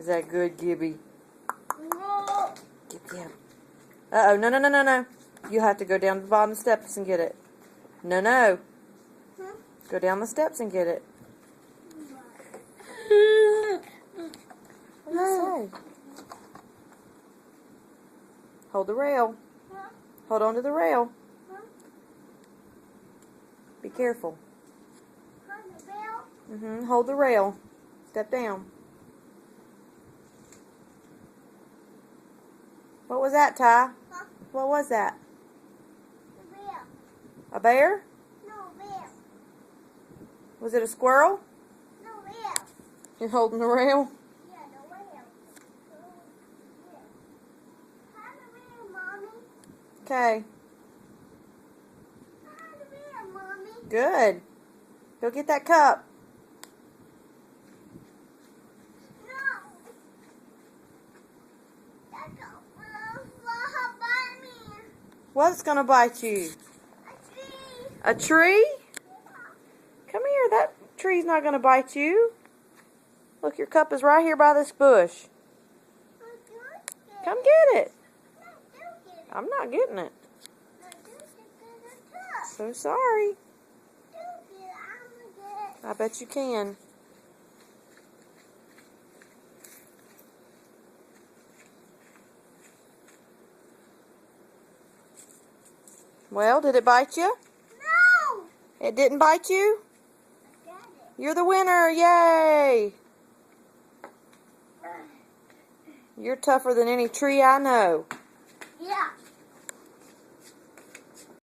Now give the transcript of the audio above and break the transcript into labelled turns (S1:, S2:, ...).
S1: Is that good, Gibby?
S2: No.
S1: Yeah. Uh-oh, no, no, no, no, no. You have to go down the bottom steps and get it. No, no. Go down the steps and get it. What do you say? Hold the rail. Hold on to the rail. Be careful. Hold the rail. Step down. What was that, Ty? What was that? A bear?
S2: No, bear.
S1: Was it a squirrel?
S2: No, bear.
S1: You're holding the rail?
S2: Yeah, the whale. Yeah. Hi, the whale, Mommy.
S1: Okay.
S2: Hi, the whale, Mommy.
S1: Good. Go get that cup.
S2: No. That's a bite me.
S1: What's going to bite you?
S2: A tree.
S1: A tree?
S2: Yeah.
S1: Come here. That tree's not going to bite you. Look, your cup is right here by this bush. Come get it. I'm not getting it. So sorry. I bet you can. Well, did it bite you?
S2: No!
S1: It didn't bite you?
S2: I got it.
S1: You're the winner. Yay! You're tougher than any tree I know.